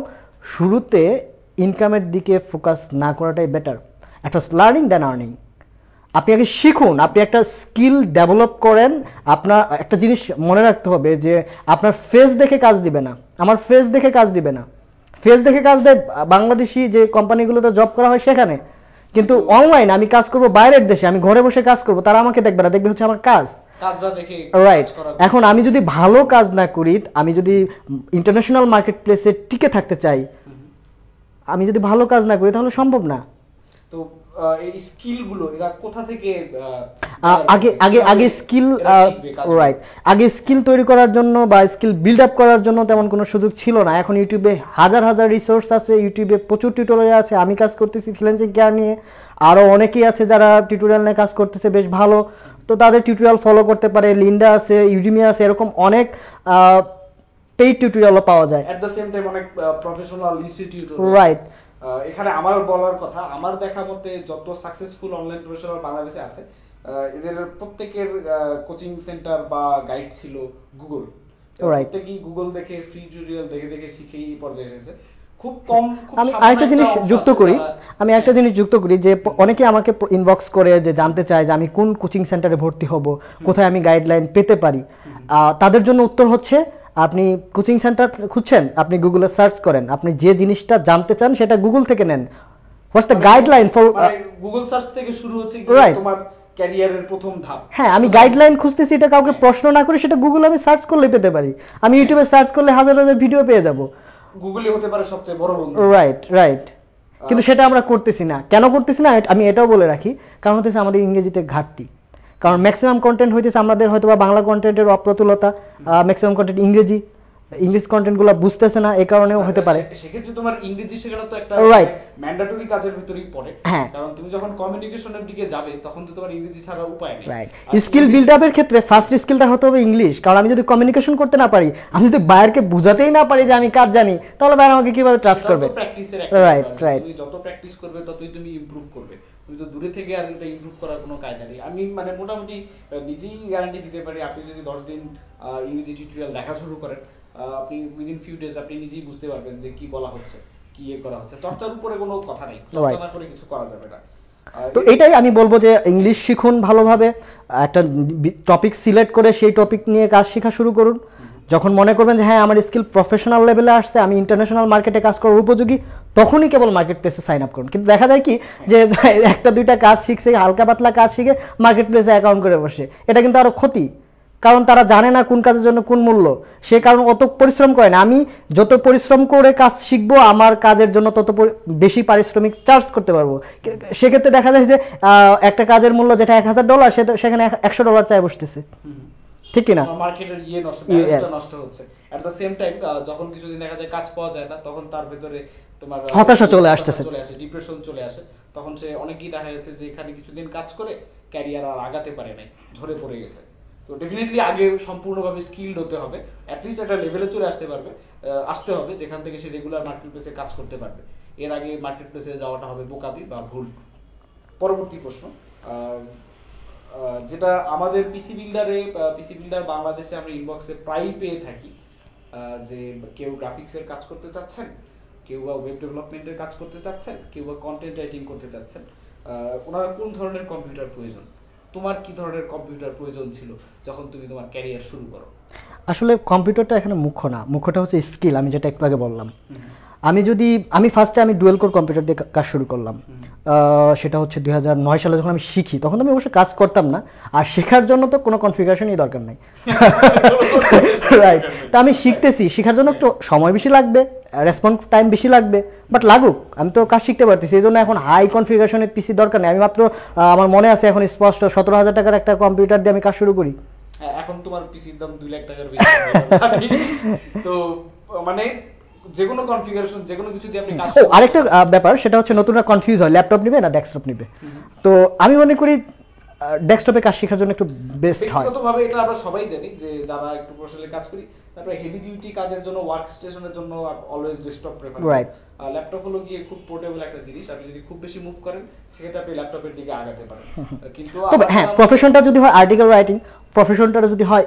শুরুতে ইনকামের দিকে ফোকাস না করাটাই বেটার। একটা লার্নিং দেন আর্নিং। আপনি আগে শিখুন, আপনি একটা স্কিল ডেভেলপ করেন। আপনার একটা জিনিস মনে রাখতে হবে যে আপনার ফেস দেখে কাজ দিবে না, আমার ফেস দেখে কাজ দিবে না। ফেস দেখে কাজ দেয় বাংলাদেশি যে কোম্পানিগুলোতে জব করা হয় সেখানে, কিন্তু অনলাইন আমি কাজ করব বাইরের দেশে, আমি ঘরে বসে কাজ করব, তারা আমাকে দেখবে না, দেখবে হচ্ছে আমার কাজ, রাইট। এখন আমি যদি ভালো কাজ না করি, আমি যদি ইন্টারন্যাশনাল মার্কেট প্লেসে টিকে থাকতে চাই, আমি যদি ভালো কাজ না করি তাহলে সম্ভব না। তো এই স্কিলগুলো এরা কোথা থেকে আগে স্কিল, রাইট, আগে স্কিল তৈরি করার জন্য বা স্কিল বিল্ড আপ করার জন্য তেমন কোনো সুযোগ ছিল না। এখন ইউটিউবে হাজার হাজার রিসোর্স আছে, ইউটিউবে প্রচুর টিউটোরিয়াল আছে। আমি কাজ করতেছি ফ্রিল্যান্সিং কেয়ার নিয়ে, আরো অনেকেই আছে যারা টিউটোরিয়াল নিয়ে কাজ করতেছে বেশ ভালো, তো তাদের টিউটোরিয়াল ফলো করতে পারে। লিন্ডা আছে, ইউডিমি আছে, এরকম অনেক পেইড টিউটোরিয়ালও পাওয়া যায়। এট দ্য সেম টাইম অনেক প্রফেশনাল ইনস্টিটিউট, রাইট। এখানে আমার বলার কথা, আমার দেখা মতে যত সাকসেসফুল অনলাইন প্রফেশনাল বাংলাদেশে আছে, এদের প্রত্যেকের কোচিং সেন্টার বা গাইড ছিল গুগল। প্রত্যেকেই গুগল দেখে, ফ্রি টিউটোরিয়াল দেখে দেখে শিখে এই পর্যায়ে এসেছে। খুব কম। আমি আরেকটা জিনিস যুক্ত করি যে অনেকে আমাকে ইনবক্স করে যে জানতে চায় যে আমি কোন কোচিং সেন্টারে ভর্তি হব, কোথায় আমি গাইডলাইন পেতে পারি। তাদের জন্য উত্তর হচ্ছে, আপনি কোচিং সেন্টার খুঁজছেন, আপনি গুগলে সার্চ করেন, আপনি যে জিনিসটা জানতে চান সেটা গুগল থেকে নেন। What's the guideline for Google search থেকে শুরু হচ্ছে তোমার ক্যারিয়ারের প্রথম ধাপ। হ্যাঁ, আমি গাইডলাইন খুঁজতেছি, এটা কাউকে প্রশ্ন না করে সেটা গুগলে আমি সার্চ করলে পেতে পারি। আমি ইউটিউবে সার্চ করলে হাজার হাজার ভিডিও পেয়ে যাব। গুগলই হতে পারে সবচেয়ে বড় বন্ধু। রাইট। কিন্তু সেটা আমরা করতেছি না। কেন করতেছি না আমি এটাও বলে রাখি, কারণ হচ্ছে আমাদের ইংরেজিতে ঘাটতি। কারণ ম্যাক্সিমাম কন্টেন্ট হইতেছে আমাদের হয়তো বা বাংলা কন্টেন্টের অপ্রতুলতা, ম্যাক্সিমাম কন্টেন্ট ইংলিশ কন্টেন্ট গুলো বুঝতেছে না, এই কারণেও হতে পারে। সেক্ষেত্রে তোমার ইংরেজি শেখাটা তো একটা ম্যান্ডেটরি কাজের ভিতরেই পড়ে, কারণ তুমি যখন কমিউনিকেশনের দিকে যাবে তখন তো তোমার ইংরেজি ছাড়া উপায় নেই। স্কিল বিল্ড আপের ক্ষেত্রে ফার্স্ট স্কিলটা হতে হবে ইংলিশ। কারণ আমি যদি কমিউনিকেশন করতে না পারি, আমি যদি বায়ারকে বুঝাতেই না পারি যে আমি কাজ জানি, তাহলে বায়ার আমাকে কিভাবে ট্রাস্ট করবে? রাইট। তুমি যত প্র্যাকটিস করবে ততই তুমি ইমপ্রুভ করবে। তুমি তো দূরে থেকে আর এটা ইমপ্রুভ করার কোনো কায়দা নেই। আমি মানে মোটামুটি নিজেই গ্যারান্টি দিতে পারি, আপনি যদি 10 দিন ইংরেজি টিউটোরিয়াল দেখা শুরু করেন, আপনি উইদিন ফিউ ডেজ আপনি নিজেই বুঝতে পারবেন যে কি বলা হচ্ছে, কি করা হচ্ছে। চর্চার উপরে কোনো কথা নেই, চর্চা না করে কিছু করা যাবে না। তো এটাই আমি বলবো যে ইংলিশ শিখুন ভালোভাবে, একটা টপিক সিলেক্ট করে সেই টপিক নিয়ে কাজ শেখা শুরু করুন। যখন মনে করবেন যে হ্যাঁ আমার স্কিল প্রফেশনাল লেভেলে আসছে, আমি ইন্টারন্যাশনাল মার্কেটে কাজ করার উপযোগী, তখনই কেবল মার্কেট প্লেসে সাইন আপ করুন। কিন্তু দেখা যায় কি যে একটা দুইটা কাজ শিখছে, হালকা পাতলা কাজ শিখে মার্কেট প্লেসে অ্যাকাউন্ট করে বসে। এটা কিন্তু আরো ক্ষতি, কারণ তারা জানে না কোন কাজের জন্য কোন মূল্য, সে কারণ অত পরিশ্রম করে না। আমি যত পরিশ্রম করে কাজ শিখবো, আমার কাজের জন্য তত বেশি পারিশ্রমিক চার্জ করতে পারবো। সেক্ষেত্রে দেখা যায় যে একটা কাজের মূল্য যেটা $1000, সেখানে $100 চাই বসতেছে, ঠিক কিনা? মার্কেটের নষ্ট হচ্ছে। এট দ্য সেম টাইম যখন কিছুদিন দেখা যায় কাজ পাওয়া যায় না, তখন তার ভিতরে তোমার হতাশা চলে আসে, ডিপ্রেশন চলে আসে। তখন সে অনেকেই দেখা গেছে যে এখানে কিছুদিন কাজ করে ক্যারিয়ার আর আগাতে পারে নাই, ঝরে পড়ে গেছে। তো ডেফিনেটলি আগে সম্পূর্ণভাবে স্কিলড হতে হবে, অ্যাটলিস্ট একটা লেভেলে চলে আসতে হবে যেখান থেকে সে রেগুলার মার্কেট প্লেসে কাজ করতে পারবে। এর আগে মার্কেট প্লেসে যাওয়াটা হবে বোকামি বা ভুল। পরবর্তী প্রশ্ন, যেটা আমাদের পিসি বিল্ডার বাংলাদেশে আমরা ইনবক্সে প্রায়ই পেয়ে থাকি, যে কেউ গ্রাফিক্সের কাজ করতে চাচ্ছেন, কেউ বা ওয়েব ডেভেলপমেন্টের কাজ করতে চাচ্ছেন, কেউ বা কন্টেন্ট রাইটিং করতে চাচ্ছেন। ওনারা কোন ধরনের কম্পিউটার প্রয়োজন? তোমার কি ধরনের কম্পিউটার প্রয়োজন ছিল যখন তুমি তোমার ক্যারিয়ার শুরু করো? আসলে কম্পিউটারটা এখানে মুখ্য না, মুখ্যটা হচ্ছে স্কিল। আমি যেটা একটু আগে বললাম, আমি ফার্স্টে ডুয়েল কোর কম্পিউটার দিয়ে কাজ শুরু করলাম। সেটা হচ্ছে 2009 সালে যখন আমি শিখি, তখন আমি অবশ্য কাজ করতাম না, আর শেখার জন্য তো কোনো কনফিগারেশনই দরকার নাই। রাইট। তা আমি শিখতেছি, শেখার জন্য একটু সময় বেশি লাগবে, রেসপন্স টাইম বেশি লাগবে, বাট লাগুক, আমি তো কাজ শিখতে পারতেছি। এই জন্য এখন হাই কনফিগারেশনের পিসি দরকার নেই। আমি মাত্র আমার মনে আছে এখন স্পষ্ট 17,000 টাকার একটা কম্পিউটার দিয়ে আমি কাজ শুরু করি। এখন তোমার পিসির দাম 2 লাখ টাকার বেশি। তো মানে যেকোনো কনফিগারেশন, যেকোনো কিছু দিয়ে আপনি কাজ করতে। আরেকটা ব্যাপার, সেটা হচ্ছে নতুনরা কনফিউজ হয়, ল্যাপটপ নিবে না ডেস্কটপ নিবে। তো আমি মনে করি ডেস্কটপে কাজ শেখার জন্য একটু বেস্ট হয়। ব্যক্তিগতভাবে এটা আমরা সবাই জানি যে যারা একটু প্রফেশনালি কাজ করি, তারপরে হেভি ডিউটি কাজের জন্য, ওয়ার্ক স্টেশনের জন্য অলওয়েজ ডেস্কটপ প্রেফার করি। রাইট। ল্যাপটপ হলো গিয়ে খুব পোর্টেবল একটা জিনিস, আপনি যদি খুব বেশি মুভ করেন সেক্ষেত্রে আপনি ল্যাপটপের দিকে আগাতে পারেন। কিন্তু তবে হ্যাঁ, প্রফেশনটা যদি হয় আর্টিকেল রাইটিং, প্রফেশনটা যদি হয়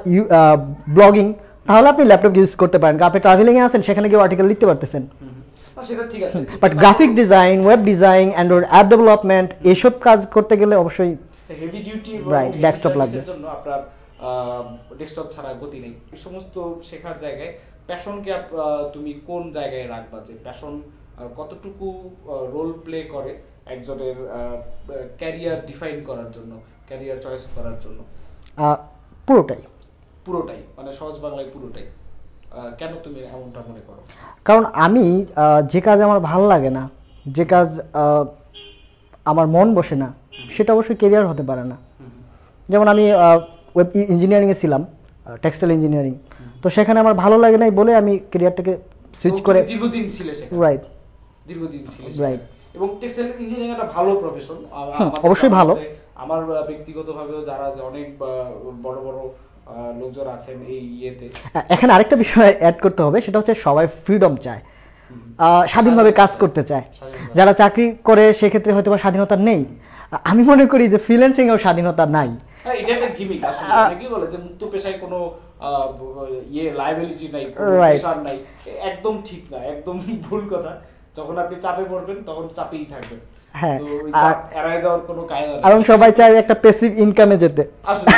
ব্লগিং, তাহলে আপনি ল্যাপটপ ইউজ করতে পারেন। আপনি ট্রাভেলিং এ আছেন, সেখানে গিয়ে আর্টিকেল লিখতে পারতেছেন। সেটা ঠিক আছে, but graphics design, web design, Android app development, এসব কাজ করতে গেলে অবশ্যই হেভি ডিউটি ডেস্কটপ লাগবে। জন্য আপনার ডেস্কটপ ছাড়া গতি নেই। এই সমস্ত শেখার জায়গায় প্যাশনকে তুমি কোন জায়গায় রাখবা, যে প্যাশন কতটুকু রোল প্লে করে একজনের ক্যারিয়ার ডিফাইন করার জন্য, ক্যারিয়ার চয়েস করার জন্য? পুরোটাই মানে সহজ বাংলায় পুরোটাই। কেন তুমি এমনটা মনে করো? কারণ আমি যে কাজ আমার ভালো লাগে না, যে কাজ আমার মন বসে না, সেটা অবশ্যই ক্যারিয়ার হতে পারে না। যেমন আমি ওয়েব ইঞ্জিনিয়ারিং এ ছিলাম, টেক্সটাইল ইঞ্জিনিয়ারিং, তো সেখানে আমার ভালো লাগে নাই বলে আমি ক্যারিয়ারটাকে সুইচ করে দীর্ঘদিন ছিল সেখানে। রাইট, দীর্ঘদিন ছিল রাইট। এবং টেক্সটাইল ইঞ্জিনিয়ারিং একটা ভালো প্রফেশন, অবশ্যই ভালো। আমার ব্যক্তিগতভাবেও যারা অনেক বড় বড় লোকজন আছেন এই ইয়েতে। এখানে আরেকটা বিষয় অ্যাড করতে হবে, সেটা হচ্ছে সবাই ফ্রিডম চায়, স্বাধীনভাবে কাজ করতে চায়। যারা চাকরি করে সেক্ষেত্রে হয়তো বা স্বাধীনতা নেই। আমি মনে করি যে ফ্রিল্যান্সিং এও স্বাধীনতা নাই। এটা একটা গিমিক আসলে অনেকেই বলে যে মুক্ত পেশায় কোনো লায়াবিলিটি নাই, কোনো প্রেশার নাই। একদম ঠিক না, একদম ভুল কথা। যখন আপনি চাপে পড়বেন তখন চাপেই থাকবেন। হ্যাঁ, তো ওই চাপ এড়ায় যাওয়ার কোনো কায়দা নেই। এবং সবাই চায় একটা প্যাসিভ ইনকামে যেতে। আসলে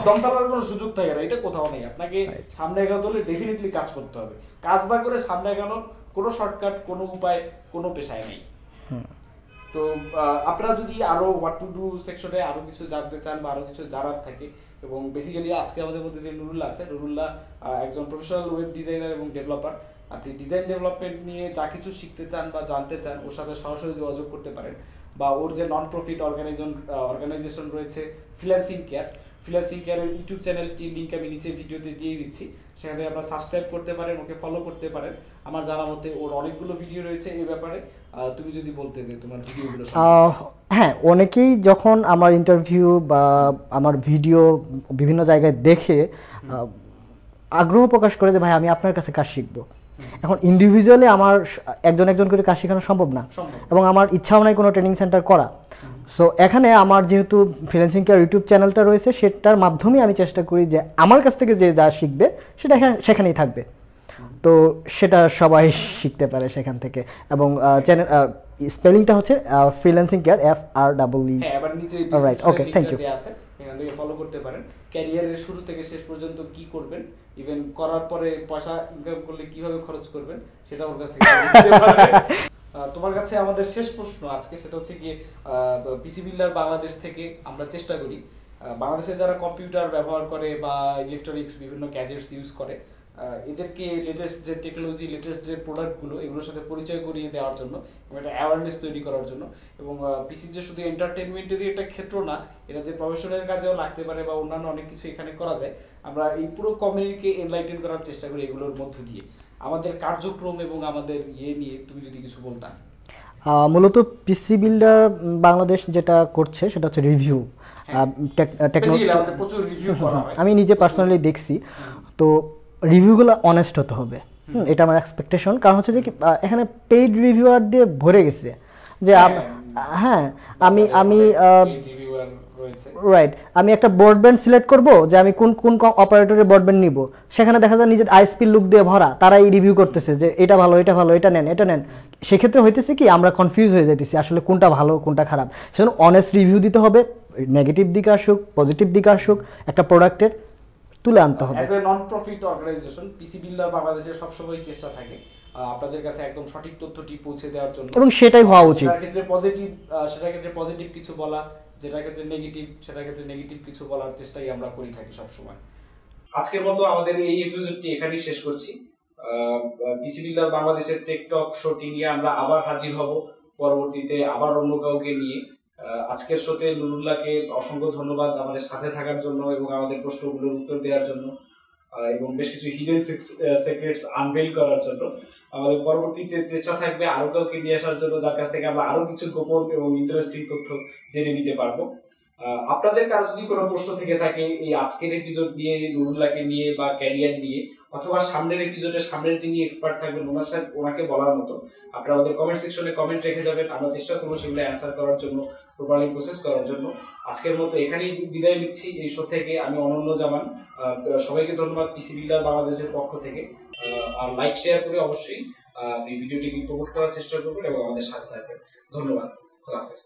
দম ফেলার কোনো সুযোগ থাকে না, এটা কোথাও নেই। আপনাকে সামনে এগাতে হলে ডেফিনেটলি কাজ করতে হবে। কাজ না করে সামনে এগানোর কোনো শর্টকাট, কোনো উপায়, কোনো পেশায় নেই। তো আপনারা যদি আরো হোয়াট টু ডু সেকশনে আরো কিছু জানতে চান বা আরো কিছু জানার থাকে, এবং বেসিক্যালি আজকে আমাদের মধ্যে যে নুরুল্লাহ আছে, নুরুল্লাহ একজন প্রফেশনাল ওয়েব ডিজাইনার এবং ডেভেলপার। আপনি ডিজাইন ডেভেলপমেন্ট নিয়ে যা কিছু শিখতে চান বা জানতে চান, ওর সাথে সরাসরি যোগাযোগ করতে পারেন। বা ওর যে নন প্রফিট অর্গানাইজেশন রয়েছে ফ্রিল্যান্সিং কেয়ার, ফ্রিল্যান্সিং কেয়ারের ইউটিউব চ্যানেলটি লিংক আমি নিচে ভিডিওতে দিয়ে দিচ্ছি, সেখানে আপনারা সাবস্ক্রাইব করতে পারেন, ওকে ফলো করতে পারেন। আমার জানা মতে ওর অনেকগুলো ভিডিও রয়েছে এই ব্যাপারে। তুমি যদি বলতে যে তোমার ভিডিওগুলো। হ্যাঁ, অনেকেই যখন আমার ইন্টারভিউ বা আমার ভিডিও বিভিন্ন জায়গায় দেখে আগ্রহ প্রকাশ করে যে ভাই আমি আপনার কাছে কাজ শিখবো। এখন ইন্ডিভিজুয়ালি আমার একজন করে কাজ শেখানো সম্ভব না, এবং আমার ইচ্ছাও নাই কোনো ট্রেনিং সেন্টার করা। সো এখানে আমার যেহেতু ফ্রিল্যান্সিং কেয়ার ইউটিউব চ্যানেলটা রয়েছে, সেটার মাধ্যমে আমি চেষ্টা করি যে আমার কাছ থেকে যে যা শিখবে সেটা সেখানেই থাকবে। তো সেটা সবাই শিখতে পারে সেখান থেকে। এবং চ্যানেল স্পেলিংটা হচ্ছে ফ্রিল্যান্সিং কেয়ার, FREE। হ্যাঁ, এবার নিচে অলরাইট, ওকে, থ্যাংক ইউ। আছে, এখান থেকে ফলো করতে পারেন। ক্যারিয়ারের শুরু থেকে শেষ পর্যন্ত কি করবেন, ইভেন করার পরে পয়সা ইনকাম করলে কিভাবে খরচ করবেন, সেটা ওর কাছ থেকে শিখতে পারেন। তোমার কাছে আমাদের শেষ প্রশ্ন আজকে, সেটা হচ্ছে কি পিসি বিল্ডার বাংলাদেশ থেকে আমরা চেষ্টা করি বাংলাদেশে যারা কম্পিউটার ব্যবহার করে বা ইলেকট্রনিক্স বিভিন্ন গ্যাজেটস ইউজ করে, এদেরকে লেটেস্ট যে টেকনোলজি, লেটেস্ট যে প্রোডাক্টগুলো, এগুলোর সাথে পরিচয় করিয়ে দেওয়ার জন্য এবং একটা অ্যাওয়ারনেস তৈরি করার জন্য। এবং পিসি যে শুধু এন্টারটেনমেন্টেরই একটা ক্ষেত্র না, এটা যে প্রফেশনের কাজেও লাগতে পারে বা অন্যান্য অনেক কিছু এখানে করা যায়। আমরা এই পুরো কমিউনিটিকে এনলাইটেন করার চেষ্টা করি এগুলোর মধ্য দিয়ে। আমাদের কার্যক্রম এবং আমাদের নিয়ে তুমি যদি কিছু বলতা। মূলত পিসি বিল্ডার বাংলাদেশ যেটা করছে সেটা হচ্ছে রিভিউ। আমি নিজে পার্সোনালি দেখছি, তো রিভিউগুলো অনেস্ট হতে হবে, এটা আমার এক্সপেকটেশন। কারণ হচ্ছে যে এখানে পেইড রিভিউয়ার দিয়ে ভরে গেছে যে হ্যাঁ আমি রাইট, আমি একটা ব্রডব্যান্ড সিলেক্ট করব যে আমি কোন কোন অপারেটরের ব্রডব্যান্ড নিব, সেখানে দেখা যায় নিজের আইএসপি লুক দিয়ে ভরা, তারাই রিভিউ করতেছে যে এটা ভালো, এটা ভালো, এটা নেন, এটা নেন। সেক্ষেত্রে হইতেছে কি আমরা কনফিউজ হয়ে যাইতেছি আসলে কোনটা ভালো কোনটা খারাপ। সেজন্য অনেস্ট রিভিউ দিতে হবে, নেগেটিভ দিকে আসুক পজিটিভ দিকে আসুক, একটা প্রোডাক্টের তুলে আনতে হবে। As a non profit organization PC builder বাংলাদেশের সবসময় চেষ্টা থাকে আপনাদের কাছে একদম সঠিক তথ্যটি পৌঁছে দেওয়ার জন্য, এবং সেটাই হওয়া উচিত। সেটার ক্ষেত্রে পজিটিভ কিছু বলা, যেটার ক্ষেত্রে সেটার ক্ষেত্রে নেগেটিভ কিছু বলার চেষ্টাই আমরা করে থাকি সবসময়। আজকের মতো আমাদের এই এপিসোডটি এখানেই শেষ করছি। পিসি বিল্ডার বাংলাদেশের টেকটক শোটি নিয়ে আমরা আবার হাজির হব পরবর্তীতে, আবার অন্য কাউকে নিয়ে। আজকের শোতে নুরুল্লাহকে অসংখ্য ধন্যবাদ আমাদের সাথে থাকার জন্য এবং আমাদের প্রশ্নগুলোর উত্তর দেওয়ার জন্য, এবং বেশ কিছু হিডেন সিক্রেটস আনভেইল করার জন্য। আমাদের পরবর্তীতে চেষ্টা থাকবে আরো কাউকে নিয়ে আসার জন্য, যার কাছ থেকে আমরা আরো কিছু গোপন এবং ইন্টারেস্টিং তথ্য জেনে নিতে পারবো। আপনাদের কারো যদি কোনো প্রশ্ন থেকে থাকে এই আজকের এপিসোড নিয়ে, নুরুল্লাহকে নিয়ে বা ক্যারিয়ার নিয়ে, অথবা সামনের এপিসোডে সামনের যিনি এক্সপার্ট থাকবেন ওনাকে বলার মতো, আপনারা আমাদের কমেন্ট সেকশনে কমেন্ট রেখে যাবেন। আমরা চেষ্টা করবো সেগুলো অ্যান্সার করার জন্য, প্রপারলি প্রসেস করার জন্য। আজকের মতো এখানেই বিদায় নিচ্ছি এই শো থেকে। আমি অনন্য জামান, সবাইকে ধন্যবাদ পিসি বিল্ডার বাংলাদেশের পক্ষ থেকে। আর লাইক শেয়ার করে অবশ্যই এই ভিডিওটিকে প্রমোট করার চেষ্টা করবেন এবং আমাদের সাথে থাকবেন। ধন্যবাদ, খোদা হাফেজ।